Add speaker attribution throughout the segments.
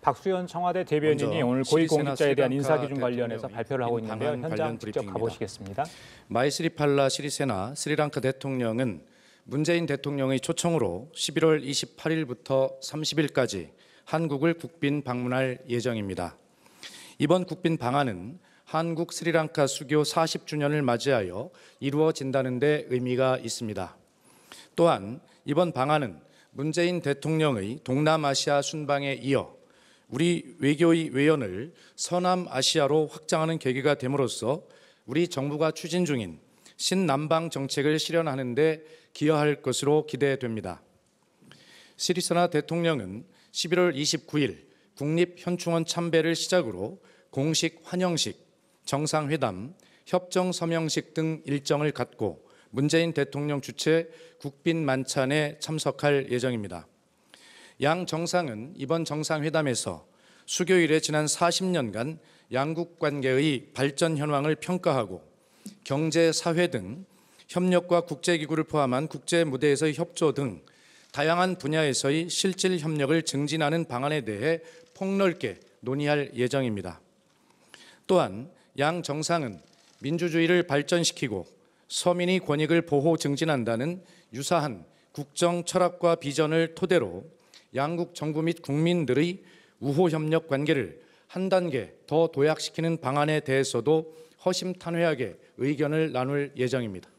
Speaker 1: 박수현 청와대 대변인이 오늘 고위공직자에 대한 인사기준 관련해서 발표를 하고 있는데요. 현장 직접 가보시겠습니다.
Speaker 2: 마이스리팔라 시리세나 스리랑카 대통령은 문재인 대통령의 초청으로 11월 28일부터 30일까지 한국을 국빈 방문할 예정입니다. 이번 국빈 방한은 한국 스리랑카 수교 40주년을 맞이하여 이루어진다는 데 의미가 있습니다. 또한 이번 방한은 문재인 대통령의 동남아시아 순방에 이어 우리 외교의 외연을 서남아시아로 확장하는 계기가 됨으로써 우리 정부가 추진 중인 신남방 정책을 실현하는 데 기여할 것으로 기대됩니다. 시리세나 대통령은 11월 29일 국립현충원 참배를 시작으로 공식 환영식, 정상회담, 협정서명식 등 일정을 갖고 문재인 대통령 주최 국빈 만찬에 참석할 예정입니다. 양 정상은 이번 정상회담에서 수교 이래 지난 40년간 양국 관계의 발전 현황을 평가하고 경제, 사회 등 협력과 국제기구를 포함한 국제 무대에서의 협조 등 다양한 분야에서의 실질 협력을 증진하는 방안에 대해 폭넓게 논의할 예정입니다. 또한 양 정상은 민주주의를 발전시키고 서민의 권익을 보호 증진한다는 유사한 국정 철학과 비전을 토대로 양국 정부 및 국민들의 우호 협력 관계를 한 단계 더 도약시키는 방안에 대해서도 허심탄회하게 의견을 나눌 예정입니다.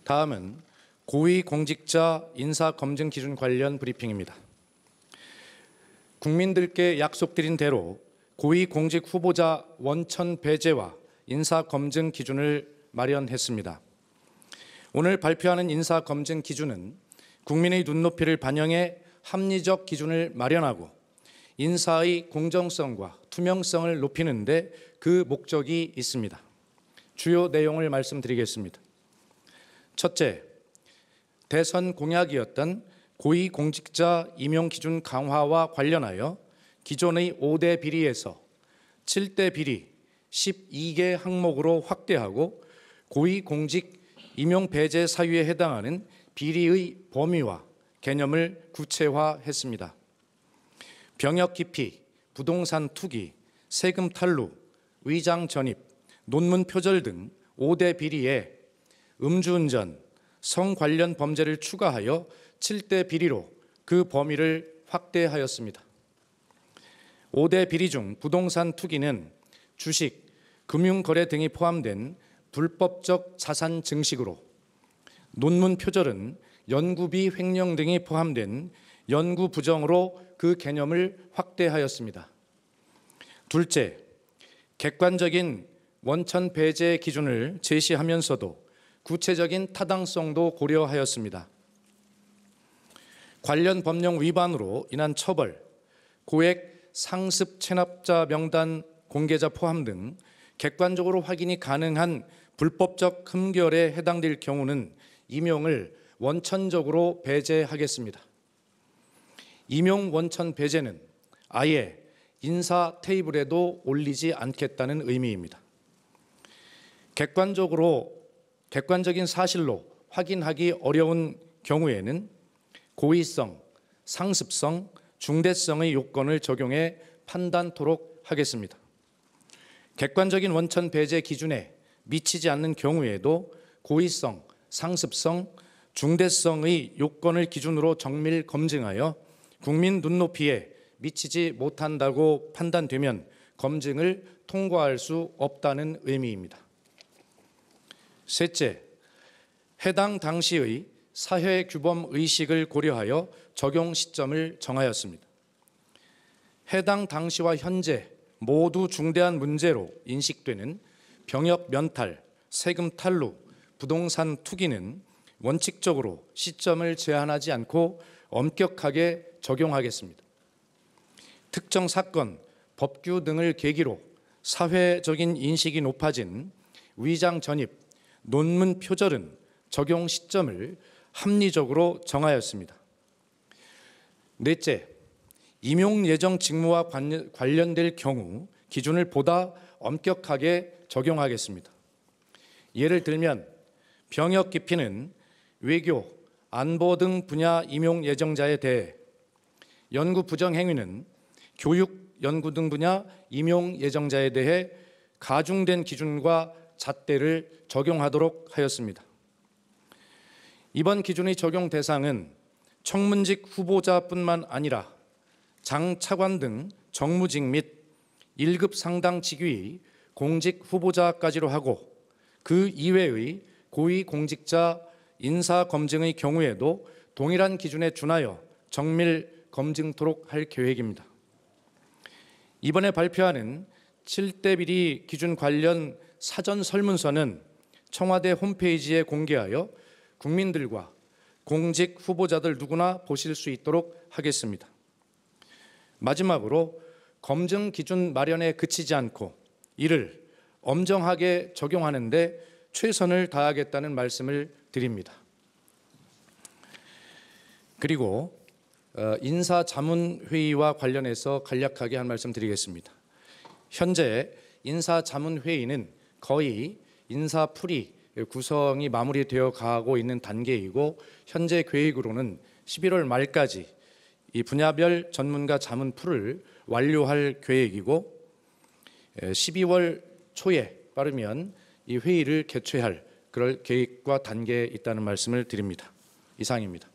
Speaker 2: 다음은 고위공직자 인사검증 기준 관련 브리핑입니다. 국민들께 약속드린 대로 고위공직 후보자 원천 배제와 인사검증 기준을 마련했습니다. 오늘 발표하는 인사검증 기준은 국민의 눈높이를 반영해 합리적 기준을 마련하고 인사의 공정성과 투명성을 높이는 데 그 목적이 있습니다. 주요 내용을 말씀드리겠습니다. 첫째, 대선 공약이었던 고위공직자 임용 기준 강화와 관련하여 기존의 5대 비리에서 7대 비리 12개 항목으로 확대하고 고위공직 임용 배제 사유에 해당하는 비리의 범위와 개념을 구체화했습니다. 병역 기피, 부동산 투기, 세금 탈루, 위장 전입, 논문 표절 등 5대 비리에 음주운전, 성 관련 범죄를 추가하여 7대 비리로 그 범위를 확대하였습니다. 5대 비리 중 부동산 투기는 주식, 금융거래 등이 포함된 불법적 자산 증식으로, 논문 표절은 연구비 횡령 등이 포함된 연구 부정으로 그 개념을 확대하였습니다. 둘째, 객관적인 원천 배제 기준을 제시하면서도 구체적인 타당성도 고려하였습니다. 관련 법령 위반으로 인한 처벌, 고액 상습 체납자 명단 공개자 포함 등 객관적으로 확인이 가능한 불법적 흠결에 해당될 경우는 임용을 원천적으로 배제하겠습니다. 임용 원천 배제는 아예 인사 테이블에도 올리지 않겠다는 의미입니다. 객관적인 사실로 확인하기 어려운 경우에는 고의성, 상습성, 중대성의 요건을 적용해 판단토록 하겠습니다. 객관적인 원천 배제 기준에 미치지 않는 경우에도 고의성, 상습성, 중대성의 요건을 기준으로 정밀 검증하여 국민 눈높이에 미치지 못한다고 판단되면 검증을 통과할 수 없다는 의미입니다. 셋째, 해당 당시의 사회 규범 의식을 고려하여 적용 시점을 정하였습니다. 해당 당시와 현재 모두 중대한 문제로 인식되는 병역 면탈, 세금 탈루, 부동산 투기는 원칙적으로 시점을 제한하지 않고 엄격하게 적용하겠습니다. 특정 사건, 법규 등을 계기로 사회적인 인식이 높아진 위장 전입, 논문 표절은 적용 시점을 합리적으로 정하였습니다. 넷째, 임용 예정 직무와 관련될 경우 기준을 보다 엄격하게 적용하겠습니다. 예를 들면 병역 기피는 외교, 안보 등 분야 임용 예정자에 대해 연구 부정 행위는 교육, 연구 등 분야 임용 예정자에 대해 가중된 기준과 잣대를 적용하도록 하였습니다. 이번 기준의 적용 대상은 청문직 후보자뿐만 아니라 장 차관 등 정무직 및 1급 상당 직위의 공직 후보자까지로 하고 그 이외의 고위 공직자 인사 검증의 경우에도 동일한 기준에 준하여 정밀 검증토록 할 계획입니다. 이번에 발표하는 7대 비리 기준 관련 사전 설문서는 청와대 홈페이지에 공개하여 국민들과 공직 후보자들 누구나 보실 수 있도록 하겠습니다. 마지막으로 검증 기준 마련에 그치지 않고 이를 엄정하게 적용하는 데 최선을 다하겠다는 말씀을 드립니다. 그리고 인사자문회의와 관련해서 간략하게 한 말씀 드리겠습니다. 현재 인사자문회의는 거의 인사풀이 구성이 마무리되어 가고 있는 단계이고 현재 계획으로는 11월 말까지 이 분야별 전문가 자문풀을 완료할 계획이고 12월 초에 빠르면 이 회의를 개최할 그럴 계획과 단계에 있다는 말씀을 드립니다. 이상입니다.